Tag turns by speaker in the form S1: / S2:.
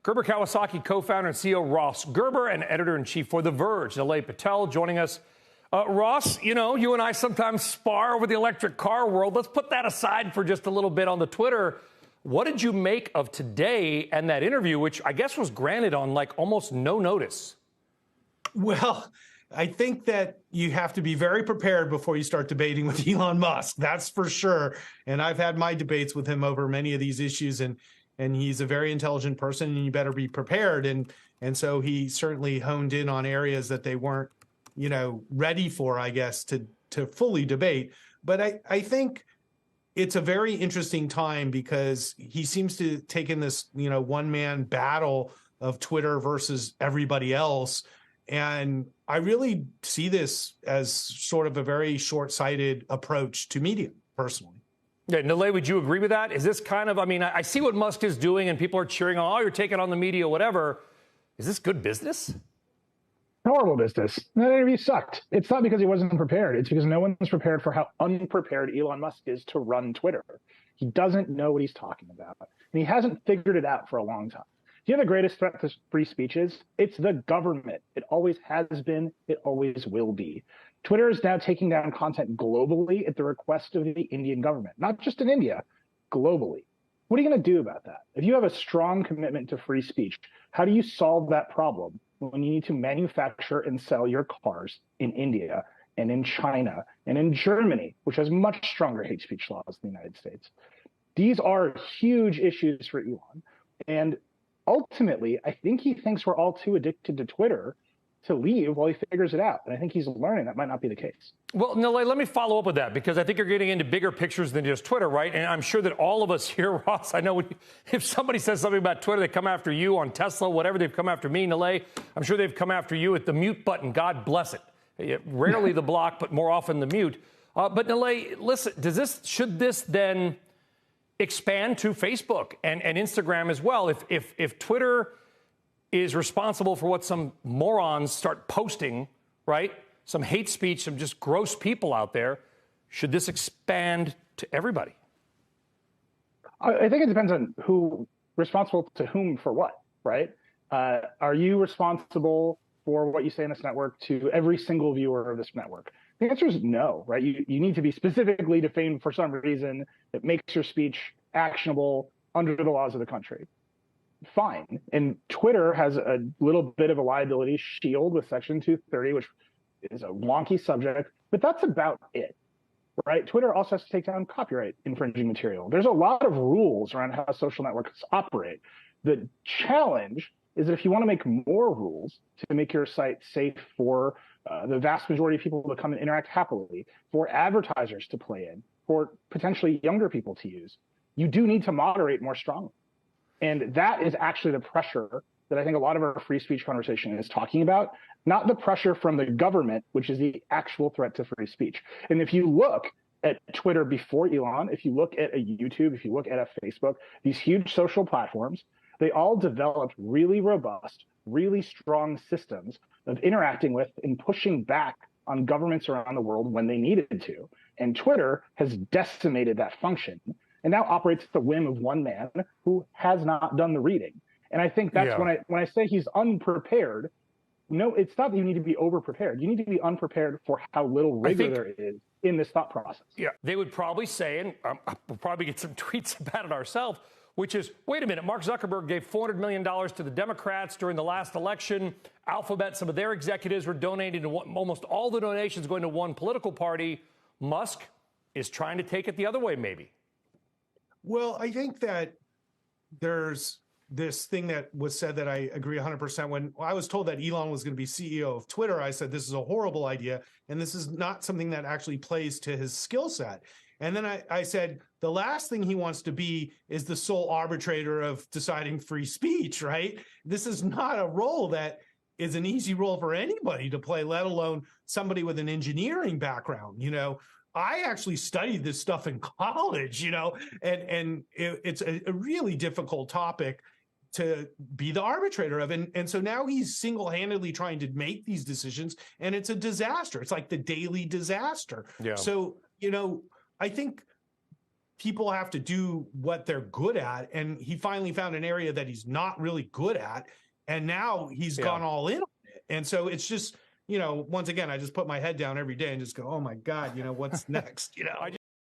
S1: Gerber Kawasaki co-founder and CEO Ross Gerber and editor-in-chief for The Verge, Nilay Patel, joining us. Ross, you and I sometimes spar over the electric car world. Let's put that aside for just a little bit on the Twitter. What did you make of today and that interview, which I guess was granted on like almost no notice?
S2: Well, I think that you have to be very prepared before you start debating with Elon Musk. That's for sure. And I've had my debates with him over many of these issues, and he's a very intelligent person, and you better be prepared. And so he certainly honed in on areas that they weren't, ready for, I guess, to fully debate. But I think it's a very interesting time because he seems to take in this, one-man battle of Twitter versus everybody else. And I really see this as sort of a very short-sighted approach to media, personally.
S1: Yeah, Nilay, would you agree with that? Is this kind of, I see what Musk is doing and people are cheering on, you're taking on the media, whatever. Is this good business?
S3: Horrible business. That interview sucked. It's not because he wasn't prepared. It's because no one's prepared for how unprepared Elon Musk is to run Twitter. He doesn't know what he's talking about. And he hasn't figured it out for a long time. Do you know the greatest threat to free speech is? It's the government. It always has been. It always will be. Twitter is now taking down content globally at the request of the Indian government, not just in India, globally. What are you going to do about that? If you have a strong commitment to free speech, how do you solve that problem when you need to manufacture and sell your cars in India and in China and in Germany, which has much stronger hate speech laws than the United States? These are huge issues for Elon. And ultimately, I think he thinks we're all too addicted to Twitter to leave while he figures it out. And I think he's learning that might not be the case.
S1: Well, Nilay, let me follow up with that, because I think you're getting into bigger pictures than just Twitter, right? And I'm sure that all of us here, Ross, I know if somebody says something about Twitter, they come after you on Tesla, whatever, they've come after me, Nilay. I'm sure they've come after you at the mute button. God bless it. Rarely the block, but more often the mute. But Nilay, listen, should this then expand to Facebook and Instagram as well? If Twitter is responsible for what some morons start posting, right? Some hate speech, some just gross people out there, should this expand to everybody?
S3: I think it depends on who responsible to whom for what, right? Are you responsible for what you say in this network to every single viewer of this network? The answer is no, right? You need to be specifically defamed for some reason that makes your speech actionable under the laws of the country. Fine. And Twitter has a little bit of a liability shield with Section 230, which is a wonky subject, but that's about it, right? Twitter also has to take down copyright infringing material. There's a lot of rules around how social networks operate. The challenge is that if you want to make more rules to make your site safe for the vast majority of people to come and interact happily, for advertisers to play in, for potentially younger people to use, you do need to moderate more strongly. And that is actually the pressure that I think a lot of our free speech conversation is talking about, not the pressure from the government, which is the actual threat to free speech. And if you look at Twitter before Elon, if you look at a YouTube, if you look at a Facebook, these huge social platforms, they all developed really robust, really strong systems of interacting with and pushing back on governments around the world when they needed to. And Twitter has decimated that function and now operates at the whim of one man who has not done the reading. And I think that's when I say he's unprepared, no, it's not that you need to be over-prepared. You need to be unprepared for how little rigor there is in this thought process.
S1: Yeah, they would probably say, and we'll probably get some tweets about it ourselves, which is, wait a minute, Mark Zuckerberg gave $400 million to the Democrats during the last election. Alphabet, some of their executives were donating to almost all the donations going to one political party. Musk is trying to take it the other way, maybe.
S2: Well, I think that there's this thing that was said that I agree 100%. When I was told that Elon was going to be CEO of Twitter, I said, this is a horrible idea. And this is not something that actually plays to his skill set. And then I said, the last thing he wants to be is the sole arbitrator of deciding free speech, right? This is not a role that is an easy role for anybody to play, let alone somebody with an engineering background. I actually studied this stuff in college, and it's a really difficult topic to be the arbitrator of. And so now he's single-handedly trying to make these decisions, and it's a disaster. It's like the daily disaster. Yeah. So, I think people have to do what they're good at. And he finally found an area that he's not really good at. And now he's gone all in on it. And so it's just, once again, I just put my head down every day and just go, oh my God, what's next?